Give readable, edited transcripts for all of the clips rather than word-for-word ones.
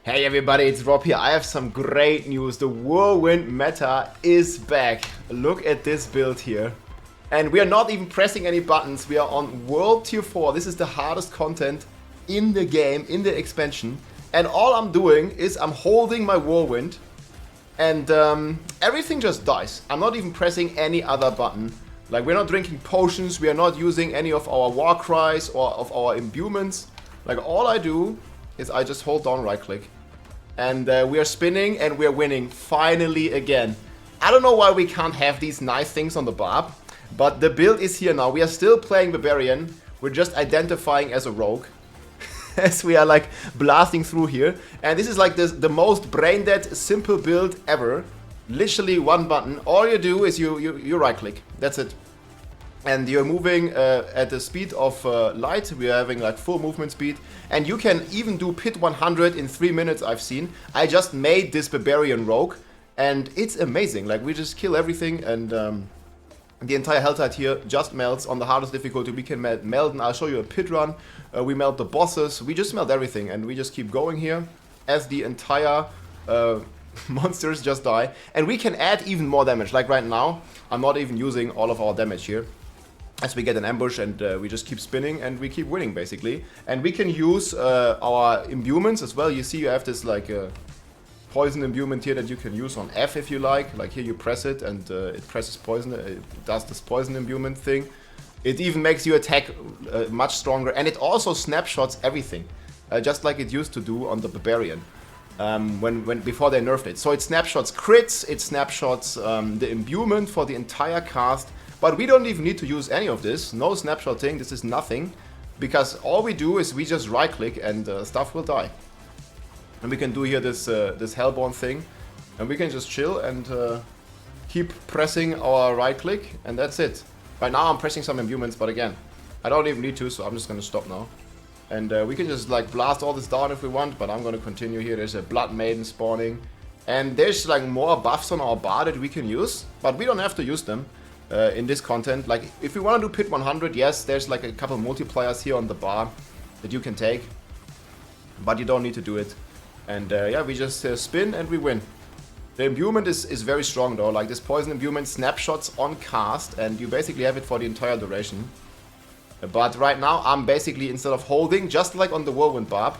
Hey everybody, it's Rob here. I have some great news. The Whirlwind meta is back. Look at this build here. And we are not even pressing any buttons. We are on World Tier 4. This is the hardest content in the game, in the expansion. And all I'm doing is I'm holding my Whirlwind. And everything just dies. I'm not even pressing any other button. Like, we're not drinking potions. We are not using any of our war cries or of our imbuements. Like, all I do is I just hold down right click. And we are spinning and we are winning finally again. I don't know why we can't have these nice things on the barb, but the build is here now. We are still playing Barbarian. We're just identifying as a rogue as we are like blasting through here. And this is like the most brain dead simple build ever. Literally one button. All you do is you right click. That's it. And you're moving at the speed of light. We're having like full movement speed. And you can even do pit 100 in 3 minutes, I've seen. I just made this Barbarian rogue. And it's amazing. Like, we just kill everything. And the entire health tide here just melts on the hardest difficulty. We can melt, and I'll show you a pit run. We melt the bosses. We just melt everything. And we just keep going here as the entire monsters just die. And we can add even more damage. Like right now, I'm not even using all of our damage here. As we get an ambush and we just keep spinning and we keep winning basically. And we can use our imbuements as well. You see you have this like poison imbuement here that you can use on F if you like. Like here you press it and it presses poison, it does this poison imbuement thing. It even makes you attack much stronger, and it also snapshots everything. Just like it used to do on the Barbarian. Before they nerfed it. So it snapshots crits, it snapshots the imbuement for the entire cast. But we don't even need to use any of this. No snapshotting, this is nothing. Because all we do is we just right click and stuff will die. And we can do here this Hellborn thing. And we can just chill and keep pressing our right click, and that's it. Right now I'm pressing some imbuements, but again, I don't even need to, so I'm just gonna stop now. And we can just like blast all this down if we want, but I'm gonna continue here. There's a Blood Maiden spawning. And there's like more buffs on our bar that we can use, but we don't have to use them. In this content. Like, if you want to do pit 100, yes, there's like a couple multipliers here on the bar that you can take, but you don't need to do it. And yeah, we just spin and we win. The imbuement is very strong though. Like, this poison imbuement snapshots on cast, and you basically have it for the entire duration. But right now I'm basically, instead of holding, just like on the Whirlwind barb,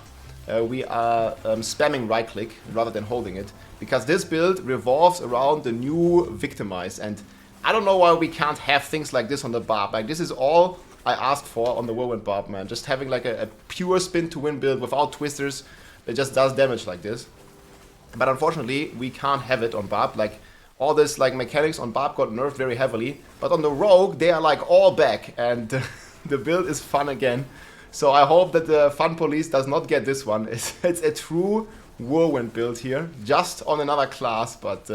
we are spamming right click rather than holding it, because this build revolves around the new Victimize. And I don't know why we can't have things like this on the barb. Like, this is all I asked for on the Whirlwind barb, man. Just having like a pure spin to win build without twisters that just does damage like this. But unfortunately, we can't have it on barb. Like, all this like mechanics on barb got nerfed very heavily. But on the rogue, they are like all back, and the build is fun again. So I hope that the fun police does not get this one. It's a true Whirlwind build here, just on another class, but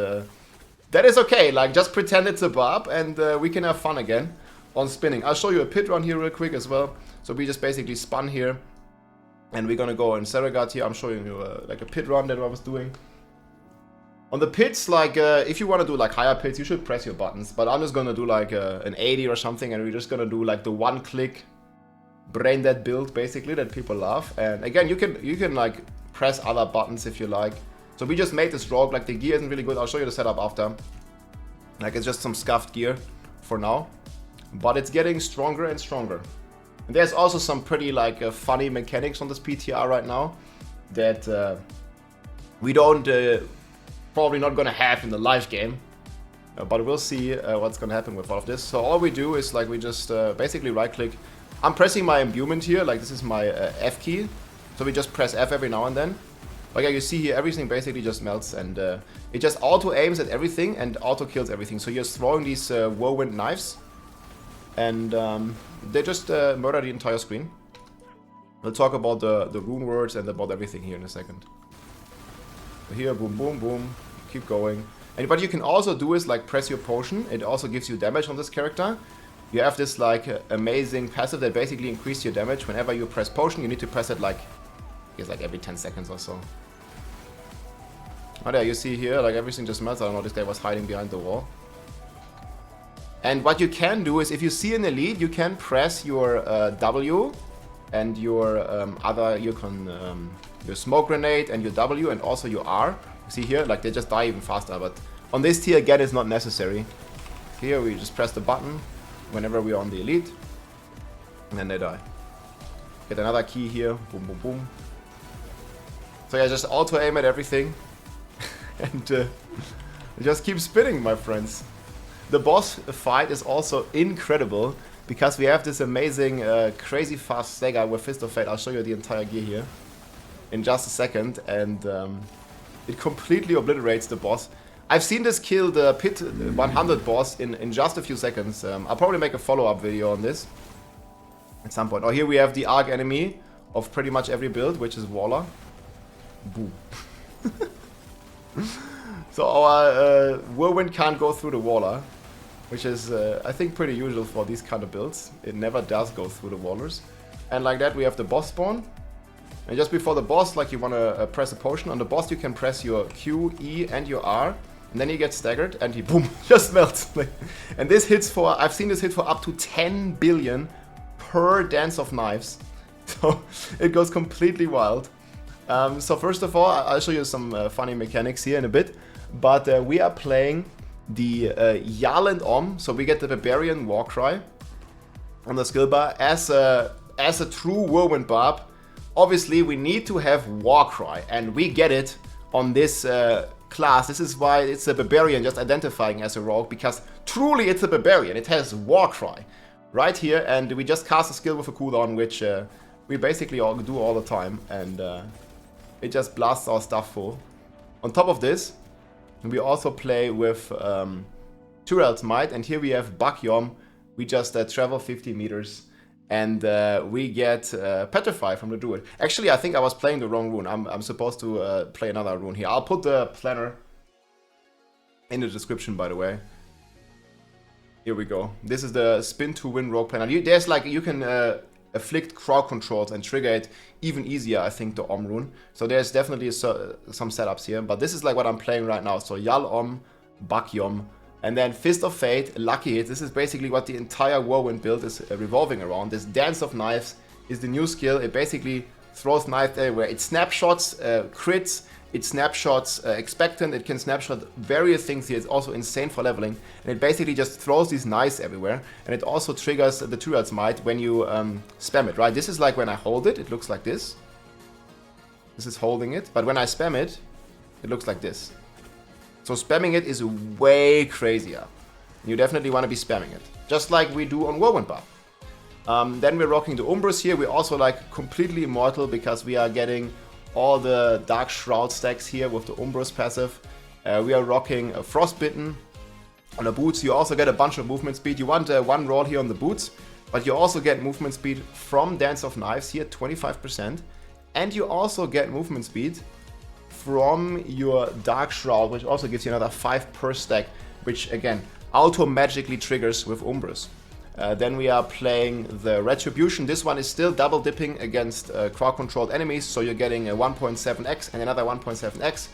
that is okay. Like, just pretend it's a barb and we can have fun again on spinning. I'll show you a pit run here real quick as well. So we just basically spun here and we're gonna go in Paragon here. I'm showing you like a pit run that I was doing. On the pits, like if you want to do like higher pits, you should press your buttons. But I'm just gonna do like an 80 or something, and we're just gonna do like the one click brain dead build basically that people love. And again, you can like press other buttons if you like. So we just made this rogue. Like, the gear isn't really good. I'll show you the setup after. Like, it's just some scuffed gear for now, but it's getting stronger and stronger. And there's also some pretty like funny mechanics on this PTR right now that we don't probably not gonna have in the live game, but we'll see what's gonna happen with all of this. So all we do is like we just basically right click. I'm pressing my imbuement here. Like, this is my F key, so we just press F every now and then. Like, yeah, you see here, everything basically just melts, and it just auto-aims at everything and auto-kills everything. So you're throwing these Whirlwind knives, and they just murder the entire screen. We'll talk about the rune words and about everything here in a second. Here, boom, boom, boom, keep going. And what you can also do is, like, press your potion. It also gives you damage on this character. You have this, like, amazing passive that basically increases your damage. Whenever you press potion, you need to press it, like, I guess, like every 10 seconds or so. Oh, there, you see here, like, everything just melts. I don't know, this guy was hiding behind the wall. And what you can do is, if you see an elite, you can press your W and your you can your smoke grenade and your W and also your R. You see here, like they just die even faster, but on this tier again it's not necessary. Here we just press the button whenever we are on the elite, and then they die. Get another key here, boom boom boom. So yeah, just auto aim at everything, and just keep spinning, my friends. The boss fight is also incredible, because we have this amazing, crazy fast stagger with Fist of Fate. I'll show you the entire gear here in just a second, and it completely obliterates the boss. I've seen this kill the Pit 100 boss in just a few seconds. I'll probably make a follow-up video on this at some point. Oh, here we have the arc enemy of pretty much every build, which is Waller. Boom. So our Whirlwind can't go through the Waller, which is, I think, pretty usual for these kind of builds. It never does go through the Wallers. And like that, we have the boss spawn. And just before the boss, like you want to press a potion. On the boss, you can press your Q, E, and your R. And then he gets staggered, and he, boom, just melts. And this hits for, I've seen this hit for up to 10 billion per Dance of Knives. So it goes completely wild. So first of all, I'll show you some funny mechanics here in a bit. But we are playing the Yal and Om, so we get the Barbarian Warcry on the skill bar. As a true Whirlwind Barb, obviously we need to have Warcry, and we get it on this class. This is why it's a Barbarian just identifying as a rogue, because truly it's a Barbarian. It has Warcry right here, and we just cast a skill with a cooldown, which we basically all do all the time, and it just blasts our stuff full. On top of this, we also play with Tyrell's Might, and here we have Bakyom. We just travel 50 meters, and we get Petrify from the Druid. Actually, I think I was playing the wrong rune. I'm supposed to play another rune here. I'll put the planner in the description, by the way. Here we go. This is the Spin to Win Rogue planner. There's like, you can afflict crowd controls and trigger it even easier, I think, the Om rune. So there's definitely some setups here, but this is like what I'm playing right now. So Yal Om, Bakyom, and then Fist of Fate, Lucky Hit. This is basically what the entire Whirlwind build is revolving around. This Dance of Knives is the new skill. It basically throws knives everywhere. It snapshots crits, it snapshots expectant, it can snapshot various things here. It's also insane for leveling, and it basically just throws these knives everywhere, and it also triggers the Tyrell's Might when you spam it, right? This is like when I hold it, it looks like this. This is holding it, but when I spam it, it looks like this. So spamming it is way crazier. You definitely want to be spamming it, just like we do on Whirlwind Bar. Then we're rocking the Umbrus here. We're also like completely immortal because we are getting all the Dark Shroud stacks here with the Umbrus passive. We are rocking a Frostbitten on the boots. You also get a bunch of movement speed. You want one roll here on the boots, but you also get movement speed from Dance of Knives here, 25%. And you also get movement speed from your Dark Shroud, which also gives you another 5 per stack, which again, auto magically triggers with Umbrus. Then we are playing the Retribution. This one is still double dipping against crowd controlled enemies, so you're getting a 1.7x and another 1.7x.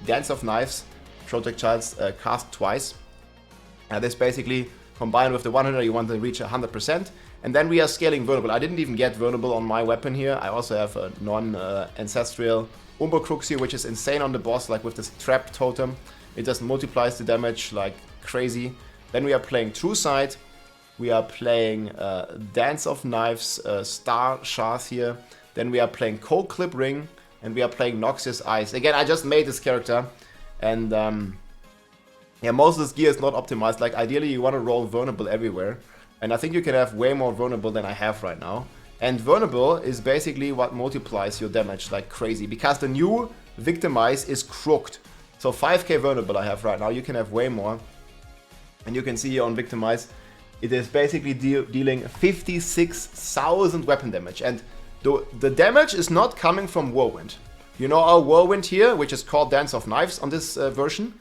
Dance of Knives, projectiles cast twice. This basically combined with the 100, you want to reach 100%. And then we are scaling Vulnerable. I didn't even get Vulnerable on my weapon here. I also have a non-ancestral Umber Crux here, which is insane on the boss, like with this Trap Totem. It just multiplies the damage like crazy. Then we are playing True Sight. We are playing Dance of Knives, Star Shard here. Then we are playing Cold Clip Ring, and we are playing Noxious Eyes. Again, I just made this character, and yeah, most of this gear is not optimized. Like ideally, you want to roll Vulnerable everywhere, and I think you can have way more Vulnerable than I have right now. And Vulnerable is basically what multiplies your damage like crazy, because the new Victimize is crooked. So 5k Vulnerable I have right now. You can have way more, and you can see here on Victimize, it is basically dealing 56,000 weapon damage, and the damage is not coming from Whirlwind. You know, our Whirlwind here, which is called Dance of Knives on this version,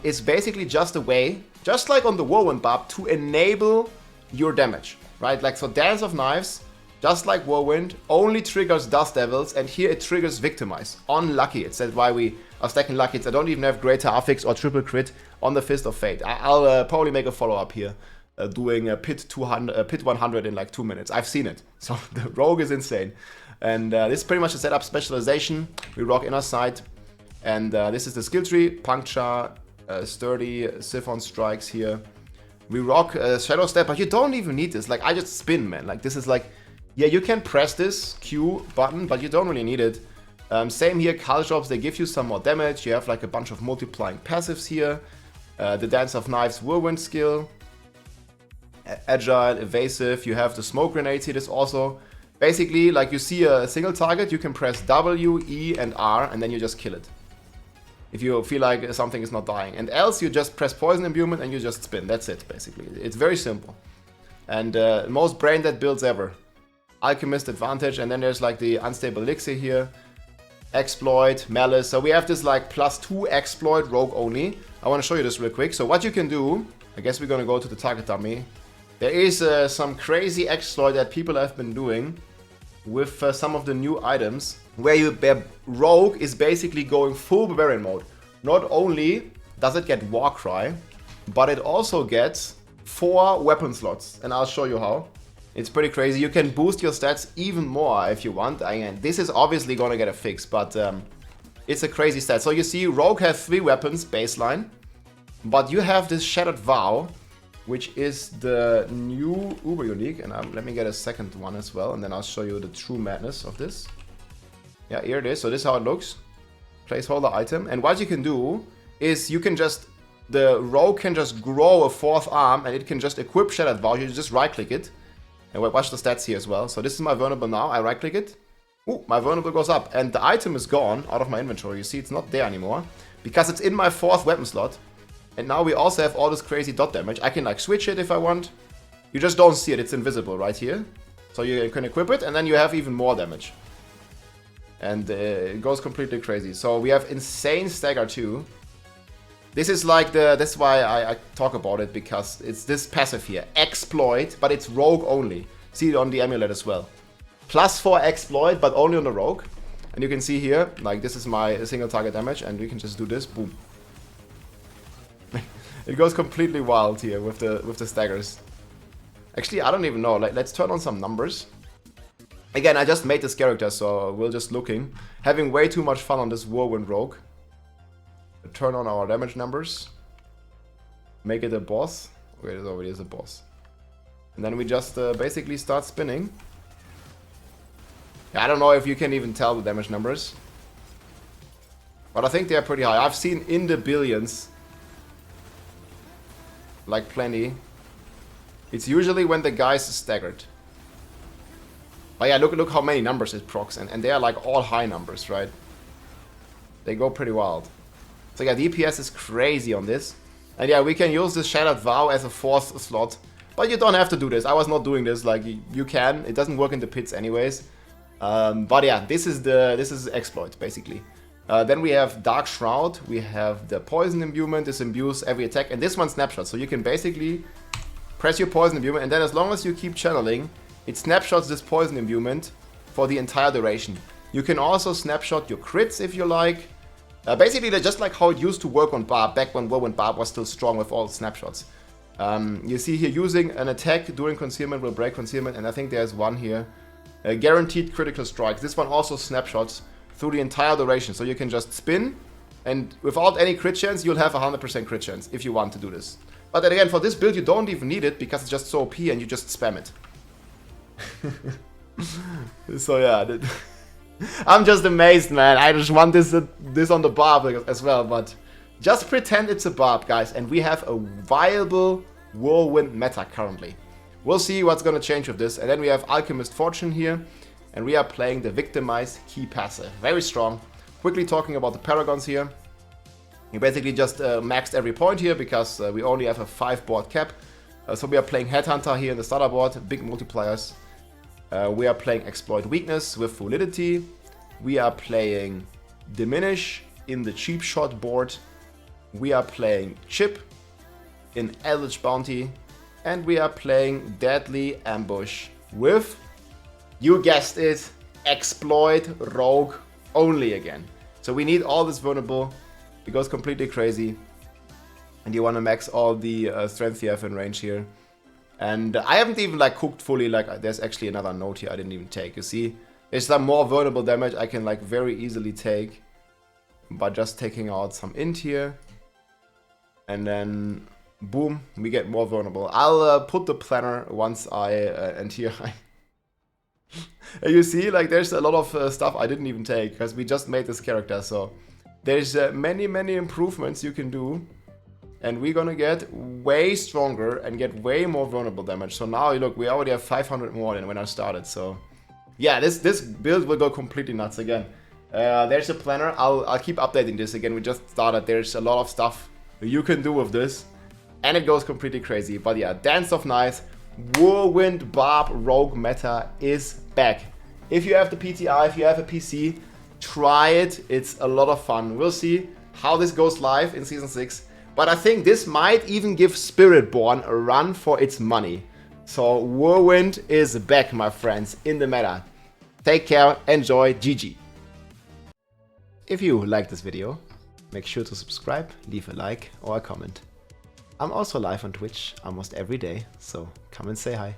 is basically just a way, just like on the Whirlwind Barb, to enable your damage, right? Like, so Dance of Knives, just like Whirlwind, only triggers Dust Devils, and here it triggers Victimize on Lucky Hits. That's why we are stacking Lucky Hits. I don't even have Greater Affix or Triple Crit on the Fist of Fate. I'll probably make a follow-up here. Doing a Pit 100 in like 2 minutes. I've seen it. So the Rogue is insane. And this is pretty much the setup. Specialization, we rock inner sight. And this is the skill tree, puncture, sturdy, siphon strikes here. We rock shadow step, but you don't even need this. Like, I just spin, man. Like, this is like, yeah, you can press this Q button, but you don't really need it. Same here, Call Drops, they give you some more damage. You have like a bunch of multiplying passives here. The Dance of Knives Whirlwind skill. Agile, evasive, you have the smoke grenades here. This also, basically, like you see a single target, you can press W, E, and R, and then you just kill it. If you feel like something is not dying. And else, you just press Poison Imbuement and you just spin. That's it, basically. It's very simple. And most brain dead builds ever. Alchemist Advantage, and then there's like the Unstable Elixir here. Exploit, Malice. So we have this like +2 exploit, rogue only. I want to show you this real quick. So what you can do, I guess we're going to go to the target dummy. There is some crazy exploit that people have been doing with some of the new items, where rogue is basically going full Barbarian mode. Not only does it get Warcry, but it also gets 4 weapon slots, and I'll show you how. It's pretty crazy. You can boost your stats even more if you want. And this is obviously going to get a fix, but it's a crazy stat. So you see, rogue has 3 weapons baseline, but you have this Shattered Vow, which is the new uber unique, and let me get a second one as well, and then I'll show you the true madness of this. Yeah, here it is. So this is how it looks. Placeholder item. And what you can do is you can just, the rogue can just grow a 4th arm, and it can just equip Shattered Vow. You just right click it. And watch the stats here as well. So this is my vulnerable now. I right click it. Ooh, my vulnerable goes up. And the item is gone out of my inventory. You see, it's not there anymore, because it's in my 4th weapon slot. And now we also have all this crazy dot damage. I can like switch it if I want. You just don't see it. It's invisible right here. So you can equip it, and then you have even more damage. And it goes completely crazy. So we have insane stagger too. This is like that's why I talk about it, because it's this passive here. Exploit, but it's rogue only. See it on the amulet as well. +4 exploit, but only on the rogue. And you can see here, like this is my single target damage, and we can just do this, boom. It goes completely wild here with the staggers. Actually, I don't even know. Let's turn on some numbers. Again, I just made this character, so we're just looking. Having way too much fun on this Whirlwind Rogue. Turn on our damage numbers. Make it a boss. Okay, it already is a boss. And then we just basically start spinning. Yeah, I don't know if you can even tell the damage numbers. But I think they are pretty high. I've seen in the billions. Like plenty. It's usually when the guy's staggered. But yeah, look how many numbers it procs, and they are like all high numbers, right? They go pretty wild. So yeah, DPS is crazy on this. And yeah, we can use this Shattered Vow as a 4th slot. But you don't have to do this. I was not doing this, like you can. It doesn't work in the pits anyways. But yeah, this is exploit basically. Then we have Dark Shroud, we have the Poison Imbuement, this imbues every attack, and this one snapshot. So you can basically press your Poison Imbuement, and then as long as you keep channeling, it snapshots this Poison Imbuement for the entire duration. You can also snapshot your crits if you like. Basically, they're just like how it used to work on Barb, back when Whirlwind Barb was still strong with all snapshots. You see here, using an attack during concealment will break concealment, and I think there's one here. Guaranteed critical strikes. This one also snapshots through the entire duration, so you can just spin, and without any crit chance, you'll have 100% crit chance if you want to do this. But then again, for this build, you don't even need it, because it's just so OP, and you just spam it. So yeah, I'm just amazed, man. I just want this on the Barb as well, but just pretend it's a Barb, guys, and we have a viable Whirlwind meta currently. We'll see what's gonna change with this, and then we have Alchemist Fortune here. And we are playing the Victimized Key passive. Very strong. Quickly talking about the Paragons here. You basically just maxed every point here, because we only have a 5 board cap. So we are playing Headhunter here in the starter board, big multipliers. We are playing Exploit Weakness with Validity. We are playing Diminish in the Cheap Shot board. We are playing Chip in Eldritch Bounty. And we are playing Deadly Ambush with, you guessed it, Exploit Rogue only again. So we need all this vulnerable. It goes completely crazy. And you want to max all the strength you have in range here. And I haven't even like cooked fully. Like, there's actually another note here I didn't even take. You see, There's some more vulnerable damage I can like very easily take by just taking out some int here. And then, boom, we get more vulnerable. I'll put the planner once I, and here you see, like, there's a lot of stuff I didn't even take, because we just made this character, so there's many improvements you can do. And we're gonna get way stronger and get way more vulnerable damage. So now, look, we already have 500 more than when I started, so... Yeah, this build will go completely nuts again. There's a planner, I'll keep updating this again, we just started, there's a lot of stuff you can do with this, and it goes completely crazy. But yeah, Dance of Night, Whirlwind Barb Rogue meta is back. If you have the PTI, if you have a PC, try it. It's a lot of fun. We'll see how this goes live in Season 6. But I think this might even give Spiritborn a run for its money. So Whirlwind is back, my friends, in the meta. Take care, enjoy, GG. If you like this video, make sure to subscribe, leave a like or a comment. I'm also live on Twitch almost every day, so come and say hi.